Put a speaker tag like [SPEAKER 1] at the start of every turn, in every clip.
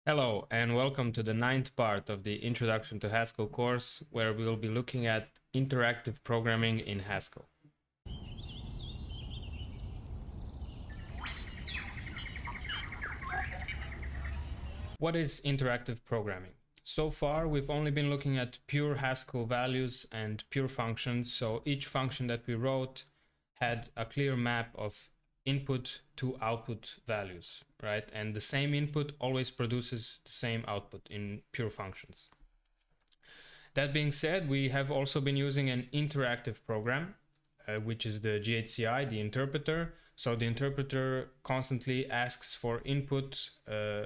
[SPEAKER 1] Hello and welcome to the 9th part of the Introduction to Haskell course, where we will be looking at interactive programming in Haskell. What is interactive programming? So far, we've only been looking at pure Haskell values and pure functions, so each function that we wrote had a clear map of input to output values, right? And the same input always produces the same output in pure functions. That being said, we have also been using an interactive program, which is the GHCI, the interpreter. So the interpreter constantly asks for input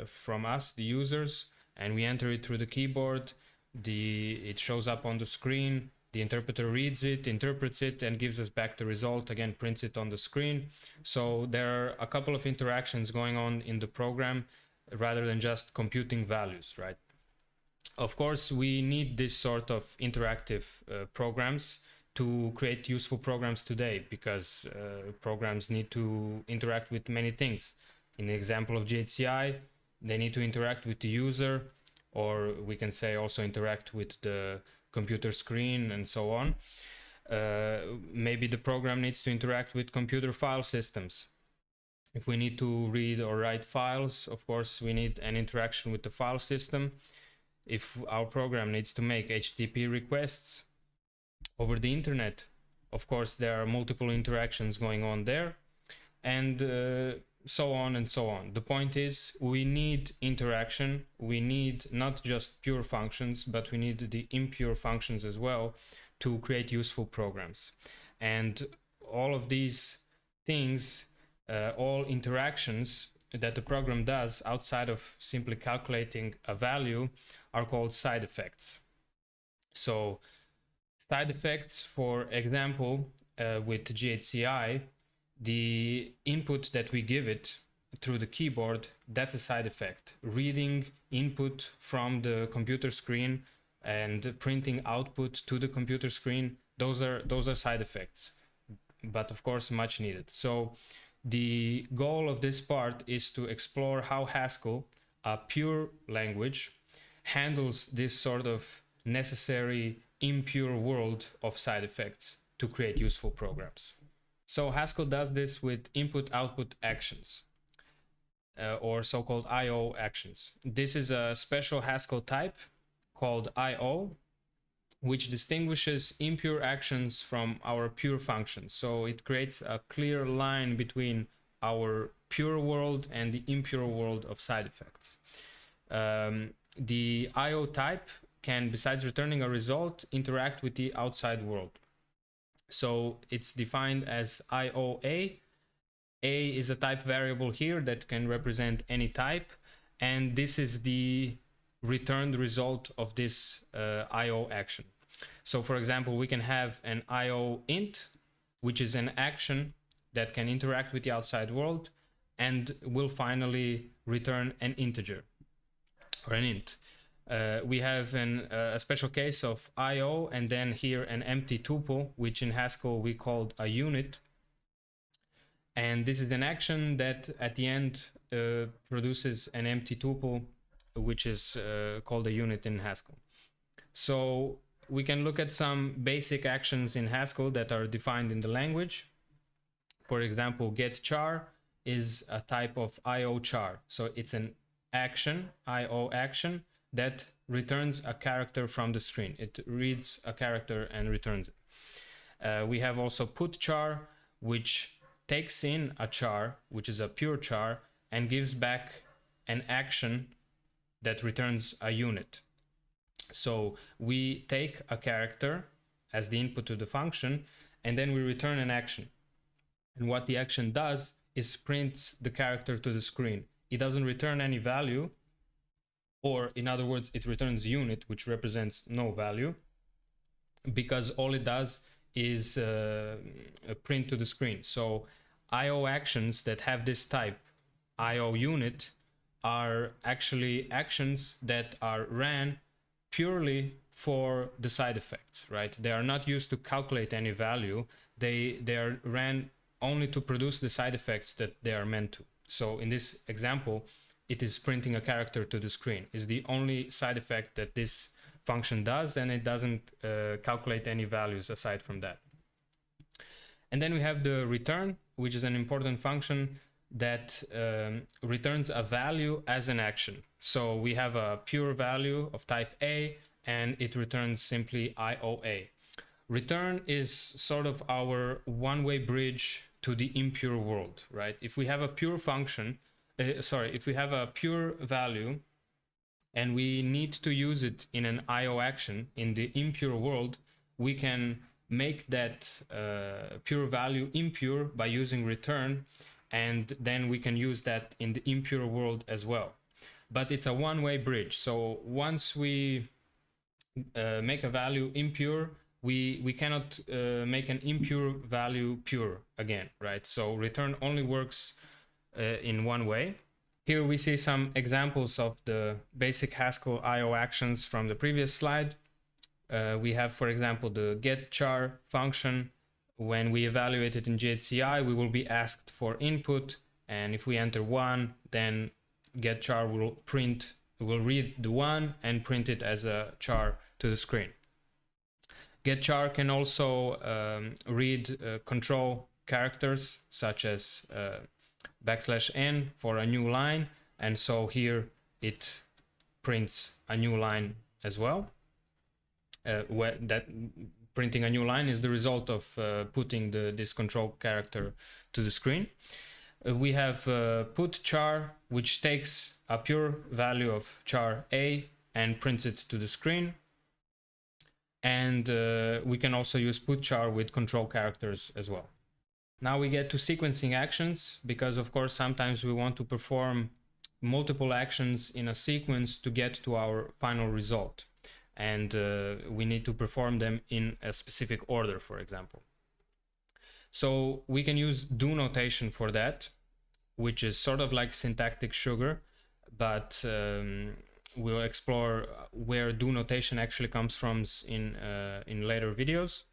[SPEAKER 1] from us, the users, and we enter it through the keyboard. It shows up on the screen. The interpreter reads it, interprets it, and gives us back the result, again, prints it on the screen. So there are a couple of interactions going on in the program rather than just computing values, right? Of course, we need this sort of interactive programs to create useful programs today, because programs need to interact with many things. In the example of GHCI, they need to interact with the user, or we can say also interact with the computer screen and so on. Maybe the program needs to interact with computer file systems. If we need to read or write files, of course, we need an interaction with the file system. If our program needs to make HTTP requests over the internet, of course, there are multiple interactions going on there, and so on and so on. The point is, we need interaction. We need not just pure functions, but we need the impure functions as well to create useful programs. And all of these things, all interactions that the program does outside of simply calculating a value, are called side effects. So side effects, for example, with GHCI, the input that we give it through the keyboard, that's a side effect. Reading input from the computer screen and printing output to the computer screen, those are side effects, but of course much needed. So the goal of this part is to explore how Haskell, a pure language, handles this sort of necessary impure world of side effects to create useful programs. So Haskell does this with input-output actions, or so-called I/O actions. This is a special Haskell type called I/O, which distinguishes impure actions from our pure functions. So it creates a clear line between our pure world and the impure world of side effects. The I/O type can, besides returning a result, interact with the outside world. So it's defined as IOA. A is a type variable here that can represent any type, and this is the returned result of this IO action. So for example, we can have an IO int, which is an action that can interact with the outside world and will finally return an integer or an int. We have a special case of IO, and then here an empty tuple, which in Haskell we called a unit. And this is an action that at the end produces an empty tuple, which is called a unit in Haskell. So we can look at some basic actions in Haskell that are defined in the language. For example, getChar is a type of IO char. So it's an action, IO action, that returns a character from the screen. It reads a character and returns it. We have also putChar, which takes in a char, which is a pure char, and gives back an action that returns a unit. So we take a character as the input to the function, and then we return an action. And what the action does is prints the character to the screen. It doesn't return any value, or in other words, it returns unit, which represents no value, because all it does is print to the screen. So IO actions that have this type, IO unit, are actually actions that are ran purely for the side effects, right? They are not used to calculate any value. They are ran only to produce the side effects that they are meant to. So in this example, it is printing a character to the screen. Is the only side effect that this function does, and it doesn't calculate any values aside from that. And then we have the return, which is an important function that returns a value as an action. So we have a pure value of type A, and it returns simply IOA. Return is sort of our one-way bridge to the impure world, right? If we have a pure function, if we have a pure value and we need to use it in an IO action in the impure world, we can make that pure value impure by using return, and then we can use that in the impure world as well. But it's a one-way bridge. So once we make a value impure, we cannot make an impure value pure again, right? So return only works in one way. Here we see some examples of the basic Haskell IO actions from the previous slide. We have, for example, the getChar function. When we evaluate it in GHCI, we will be asked for input, and if we enter 1, then getChar will read the 1 and print it as a char to the screen. getChar can also read control characters such as \n for a new line, and so here it prints a new line as well. That printing a new line is the result of putting this control character to the screen. We have putChar, which takes a pure value of char A and prints it to the screen. And we can also use putChar with control characters as well. Now we get to sequencing actions, because of course sometimes we want to perform multiple actions in a sequence to get to our final result. And we need to perform them in a specific order, for example. So we can use do notation for that, which is sort of like syntactic sugar, but we'll explore where do notation actually comes from in later videos.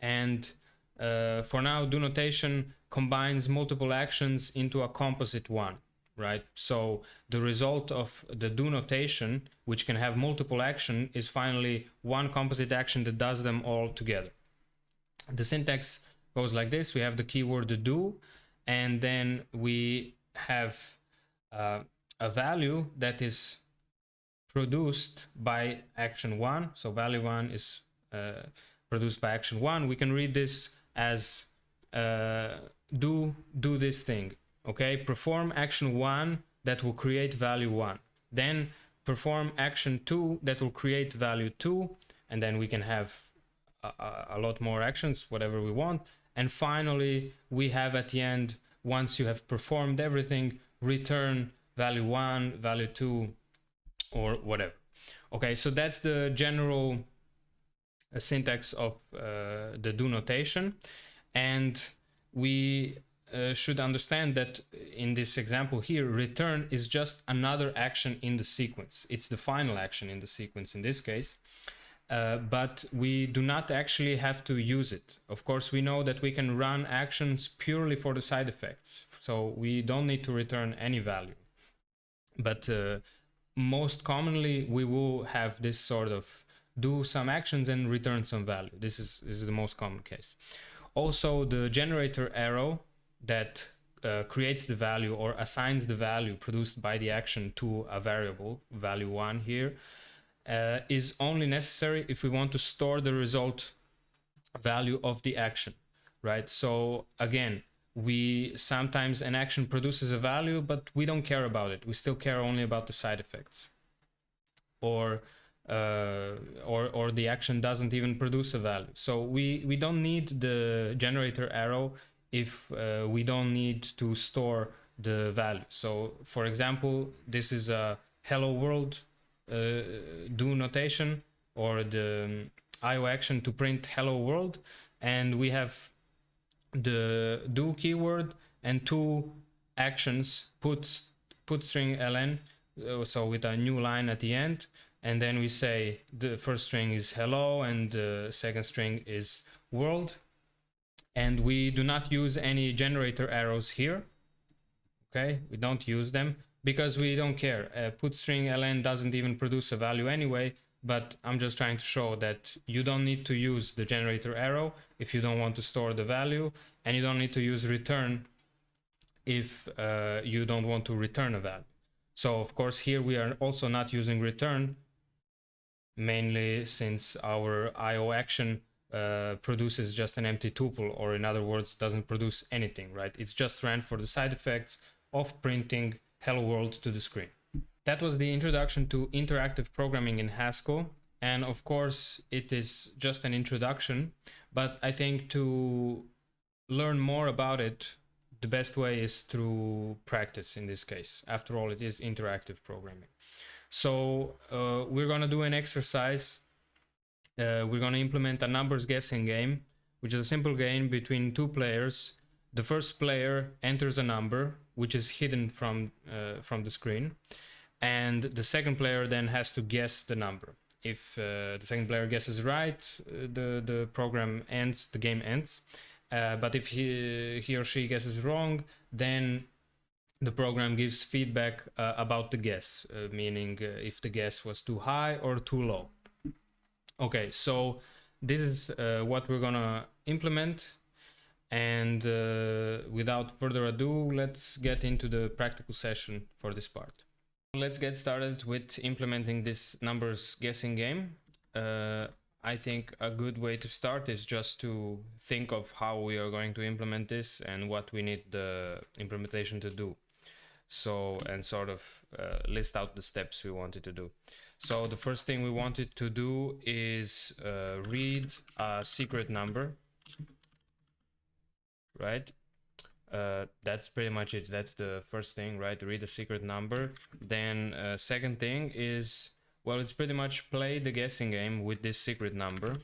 [SPEAKER 1] And for now, do notation combines multiple actions into a composite one, right? So the result of the do notation, which can have multiple actions, is finally one composite action that does them all together. The syntax goes like this. We have the keyword do, and then we have a value that is produced by action 1. So value 1 is produced by action 1. We can read this as do this thing. Okay, perform action 1 that will create value 1. Then perform action 2 that will create value 2, and then we can have a lot more actions, whatever we want. And finally, we have at the end, once you have performed everything, return value 1, value 2, or whatever. Okay, so that's the general syntax of the do notation. And we should understand that in this example here, return is just another action in the sequence. It's the final action in the sequence in this case, but we do not actually have to use it. Of course, we know that we can run actions purely for the side effects, so we don't need to return any value. But most commonly, we will have this sort of do some actions and return some value. This is the most common case. Also, the generator arrow that creates the value or assigns the value produced by the action to a variable, value 1 here, is only necessary if we want to store the result value of the action, right? So again, sometimes an action produces a value, but we don't care about it. We still care only about the side effects. Or the action doesn't even produce a value. So we don't need the generator arrow if we don't need to store the value. So for example, this is a hello world do notation, or the IO action to print hello world, and we have the do keyword and two actions, put string ln, so with a new line at the end, and then we say the first string is hello and the second string is world, and we do not use any generator arrows here. Okay, we don't use them. because we don't care. Put string ln doesn't even produce a value anyway, but I'm just trying to show that you don't need to use the generator arrow if you don't want to store the value, and you don't need to use return if you don't want to return a value. So of course here we are also not using return, mainly since our IO action produces just an empty tuple, or in other words doesn't produce anything, right? It's just ran for the side effects of printing hello world to the screen. That was the introduction to interactive programming in Haskell, and of course it is just an introduction, but I think to learn more about it, the best way is through practice in this case. After all, it is interactive programming. So we're going to do an exercise. We're going to implement a numbers guessing game, which is a simple game between two players. The first player enters a number which is hidden from the screen, and the second player then has to guess the number. If the second player guesses right, the program ends, the game ends. But if he or she guesses wrong, then the program gives feedback about the guess, meaning if the guess was too high or too low. Okay, so this is what we're gonna implement, and without further ado, let's get into the practical session for this part. Let's get started with implementing this numbers guessing game. I think a good way to start is just to think of how we are going to implement this and what we need the implementation to do. So, and sort of list out the steps we wanted to do. So the first thing we wanted to do is read a secret number, right? That's pretty much it. That's the first thing, right? Read a secret number. Then second thing is, well, it's pretty much play the guessing game with this secret number.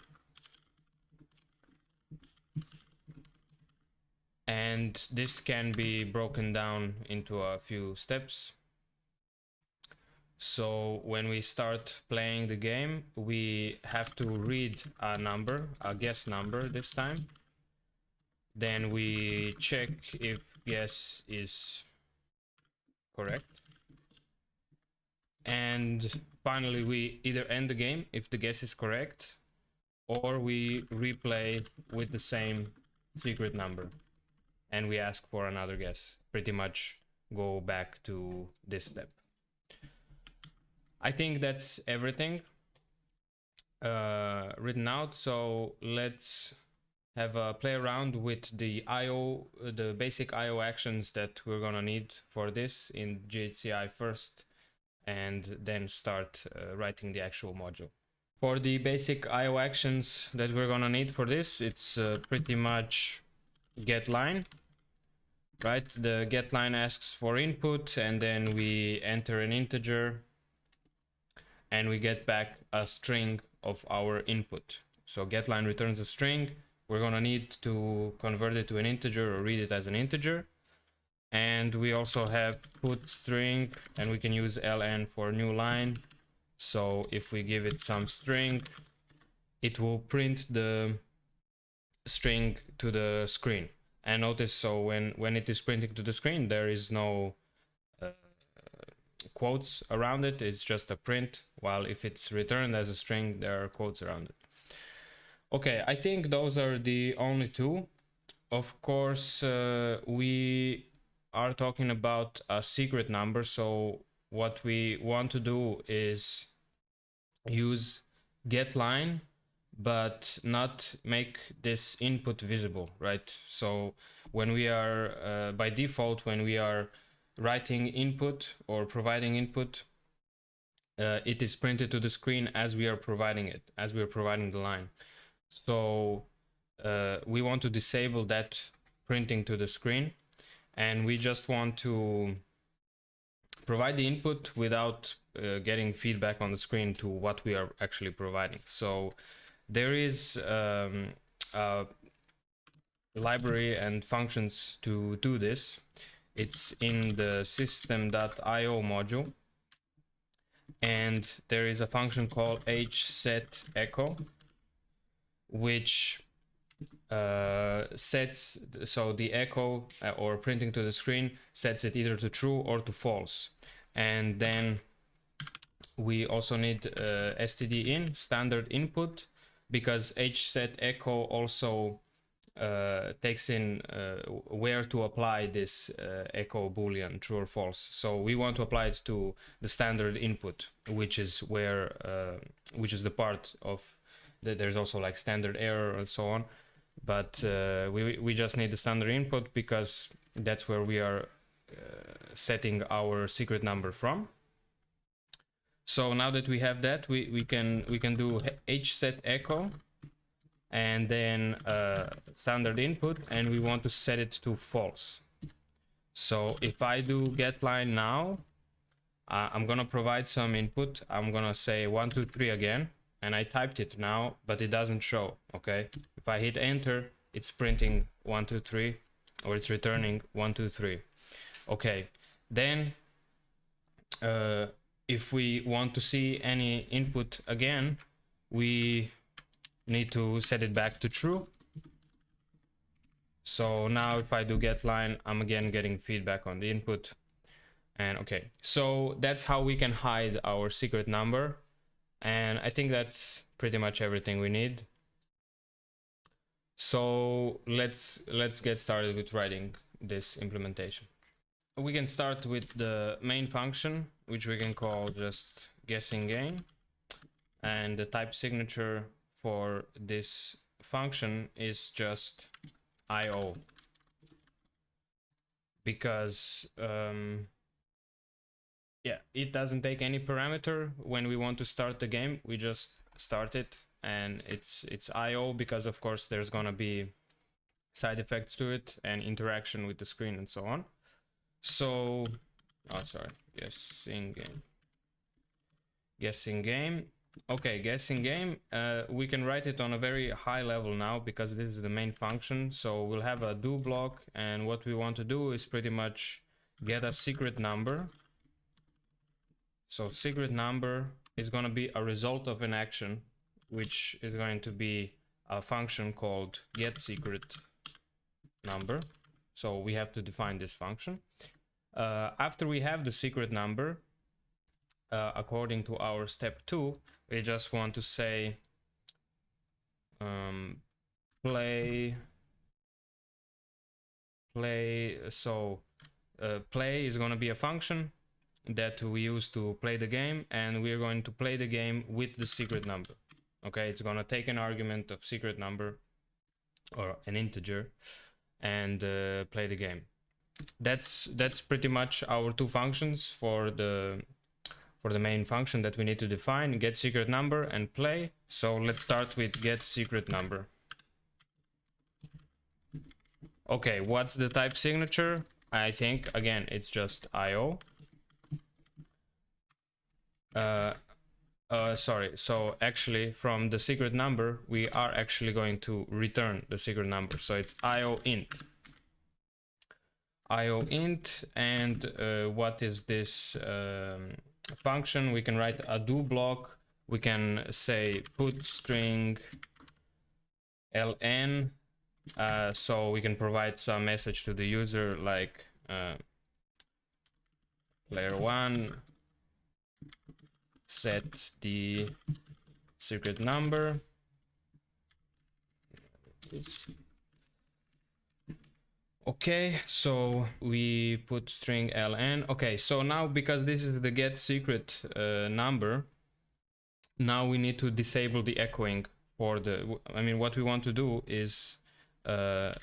[SPEAKER 1] And this can be broken down into a few steps. So when we start playing the game, we have to read a number, a guess number this time. Then we check if guess is correct. And finally, we either end the game if the guess is correct, or we replay with the same secret number and we ask for another guess. Pretty much go back to this step. I think that's everything written out. So let's have a play around with the IO, the basic IO actions that we're gonna need for this in GHCI first, and then start writing the actual module. For the basic IO actions that we're gonna need for this, it's pretty much get line, right? The get line asks for input, and then we enter an integer and we get back a string of our input. So get line returns a string. We're gonna need to convert it to an integer or read it as an integer. And we also have put string, and we can use ln for new line. So if we give it some string, it will print the string to the screen. And notice, so when it is printing to the screen, there is no quotes around it. It's just a print, while if it's returned as a string, there are quotes around it. Okay, I think those are the only two. Of course, we are talking about a secret number, so what we want to do is use getLine, but not make this input visible, right? So when we are, by default, when we are writing input or providing input, it is printed to the screen as we are providing it, as we are providing the line. So we want to disable that printing to the screen, and we just want to provide the input without getting feedback on the screen to what we are actually providing. So there is a library and functions to do this. It's in the system.io module, and there is a function called hSetEcho, which sets, so the echo or printing to the screen sets it either to true or to false. And then we also need std in standard input, because hset echo also takes in where to apply this echo boolean, true or false. So we want to apply it to the standard input, which is where which is the part of there's also like standard error and so on, but we just need the standard input because that's where we are setting our secret number from. So now that we have that, we can do hset echo and then standard input, and we want to set it to false. So if I do get line now, I'm gonna provide some input. I'm gonna say 1 2 3 again, and I typed it now, but it doesn't show. Okay, if I hit enter, it's printing 1 2 3, or it's returning 1 2 3. Okay, then if we want to see any input again, we need to set it back to true. So now if I do get line, I'm again getting feedback on the input. And okay, so that's how we can hide our secret number. And I think that's pretty much everything we need. So let's get started with writing this implementation. We can start with the main function, which we can call just guessing game. And the type signature for this function is just IO, because yeah, it doesn't take any parameter when we want to start the game. We just start it, and it's IO because of course there's gonna be side effects to it and interaction with the screen and so on. So guessing game. Okay, guessing game, we can write it on a very high level now because this is the main function. So we'll have a do block, and what we want to do is pretty much get a secret number. So secret number is going to be a result of an action, which is going to be a function called get secret number. So we have to define this function. After we have the secret number, according to our step 2, we just want to say play. So play is going to be a function that we use to play the game, and we're going to play the game with the secret number. Okay, it's going to take an argument of secret number or an integer and play the game. That's pretty much our two functions for the main function that we need to define: get secret number and play. So let's start with get secret number. Okay, what's the type signature? I think again it's just IO. Sorry, so actually from the secret number we are actually going to return the secret number, so it's IO int. And what is this function? We can write a do block. We can say put string ln, so we can provide some message to the user like player 1 set the secret number. Okay, so we put string ln. Okay, so now because this is the get secret number, now we need to disable the echoing for the, I mean, what we want to do is the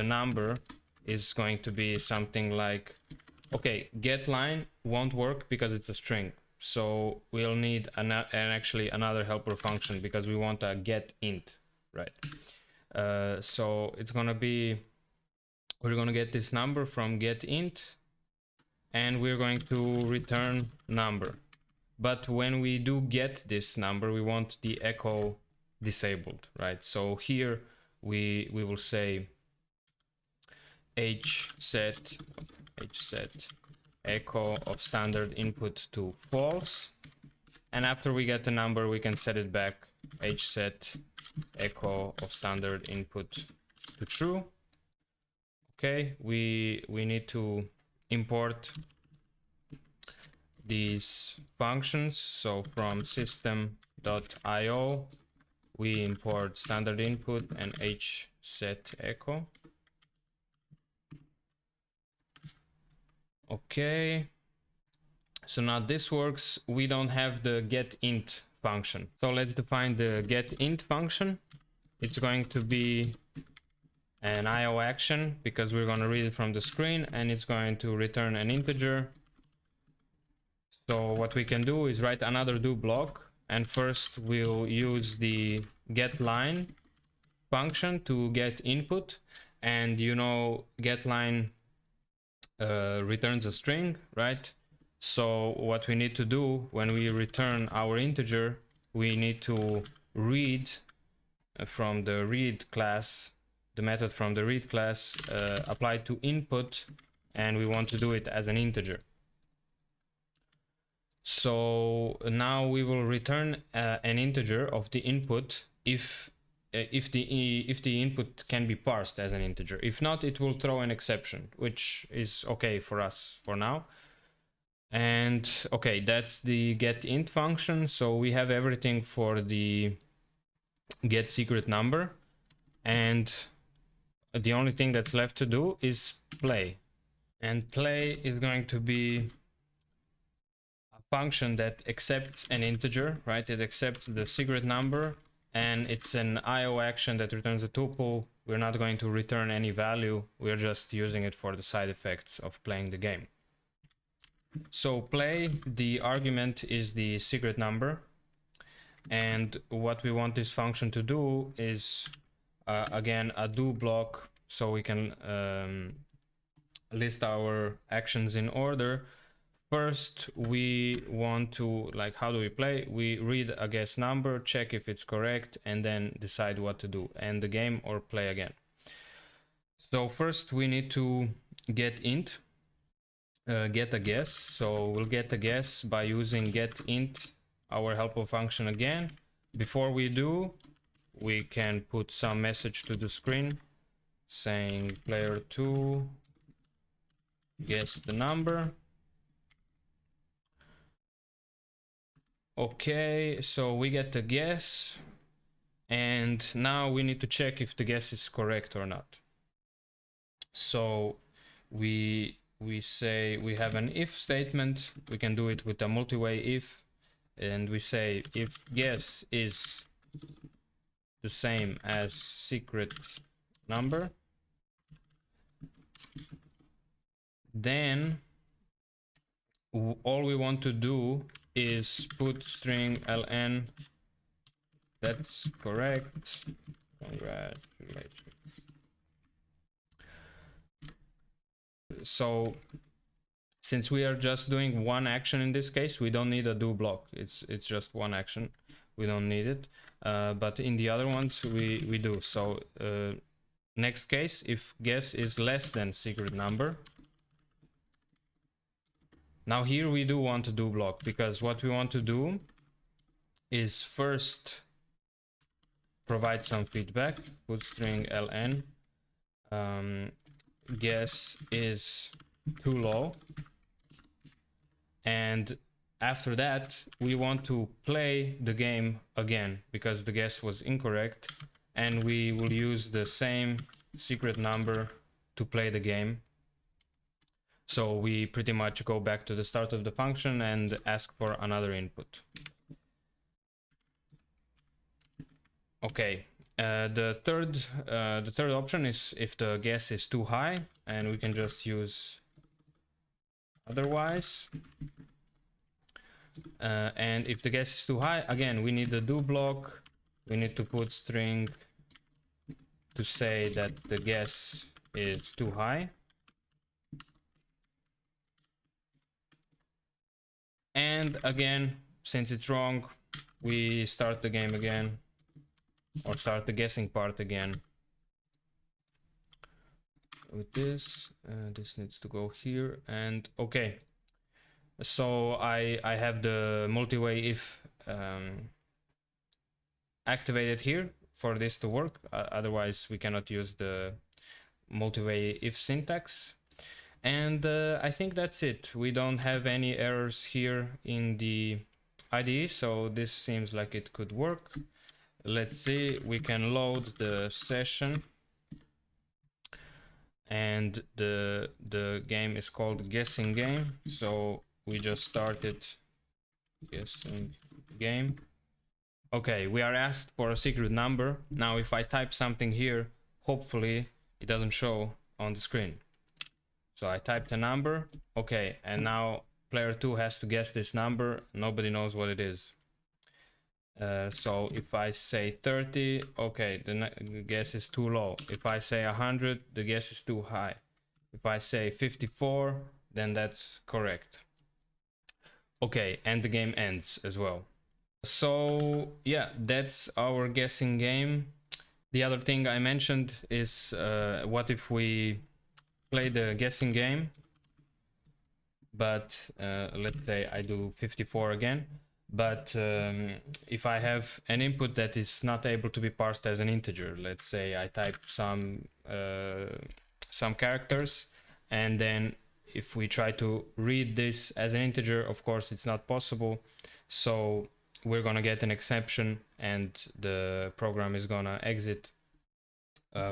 [SPEAKER 1] number is going to be something like, okay, get line won't work because it's a string. So we'll need actually another helper function because we want a get int, right? So it's gonna be, we're gonna get this number from get int, and we're going to return number. But when we do get this number, we want the echo disabled, right? So here we will say hset echo of standard input to false, and after we get the number we can set it back hset echo of standard input to true. Okay, we need to import these functions. So from system.io we import standard input and hset echo. Okay, so now this works. We don't have the getInt function, so let's define the getInt function. It's going to be an IO action because we're going to read it from the screen, and it's going to return an integer. So what we can do is write another do block, and first we'll use the getLine function to get input, and you know getLine returns a string, right? So what we need to do when we return our integer, we need to read from the read class, the method from the read class applied to input, and we want to do it as an integer. So now we will return an integer of the input if the input can be parsed as an integer. If not, it will throw an exception, which is okay for us for now. And okay, that's the getInt function. So we have everything for the getSecretNumber, and the only thing that's left to do is play. And play is going to be a function that accepts an integer, right? It accepts the secret number, and it's an IO action that returns a tuple. We're not going to return any value. We're just using it for the side effects of playing the game. So play, the argument is the secret number. And what we want this function to do is, again, a do block, so we can list our actions in order. First, we want to, like, how do we play? We read a guess number, check if it's correct, and then decide what to do, end the game or play again. So first we need to get int, get a guess. So we'll get a guess by using getInt, our helper function again. Before we do, we can put some message to the screen saying player 2 guess the number. Okay, so we get the guess, and now we need to check if the guess is correct or not. So we say we have an if statement. We can do it with a multi-way if, and we say if guess is the same as secret number, then all we want to do is put string ln that's correct. Congratulations. So since we are just doing one action in this case, we don't need a do block. It's just one action. We don't need it. But in the other ones we do. So next case, if guess is less than secret number. Now here we do want to do block, because what we want to do is first provide some feedback. Put string ln guess is too low, and after that we want to play the game again because the guess was incorrect, and we will use the same secret number to play the game. So we pretty much go back to the start of the function and ask for another input. Okay, the third option is if the guess is too high, and we can just use otherwise. And if the guess is too high, again, we need the do block. We need to put string to say that the guess is too high. And again, since it's wrong, we start the game again, or start the guessing part again. With this, this needs to go here, and okay. So I have the multi-way if activated here for this to work. Otherwise, we cannot use the multi-way if syntax. And I think that's it. We don't have any errors here in the IDE, so this seems like it could work. Let's see, we can load the session, and the game is called guessing game. So we just started guessing game. Okay, we are asked for a secret number. Now if I type something here, hopefully it doesn't show on the screen. So I typed a number. Okay, and now player 2 has to guess this number. Nobody knows what it is. So if I say 30, okay, the guess is too low. If I say 100, the guess is too high. If I say 54, then that's correct. Okay, and the game ends as well. So yeah, that's our guessing game. The other thing I mentioned is what if we play the guessing game, but let's say I do 54 again. But if I have an input that is not able to be parsed as an integer, let's say I typed some characters, and then if we try to read this as an integer, of course it's not possible. So we're gonna get an exception, and the program is gonna exit,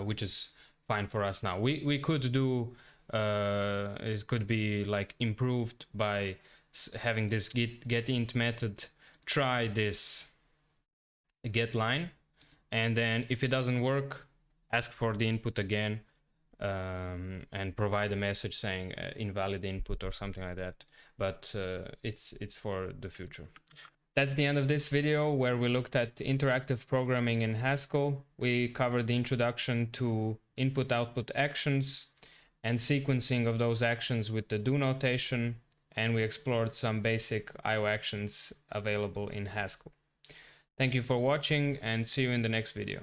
[SPEAKER 1] which is fine for us now. We could do it could be like improved by having this getInt method try this get line, and then if it doesn't work, ask for the input again, and provide a message saying invalid input or something like that. But it's for the future. That's the end of this video, where we looked at interactive programming in Haskell. We covered the introduction to input-output actions and sequencing of those actions with the do notation, and we explored some basic IO actions available in Haskell. Thank you for watching, and see you in the next video.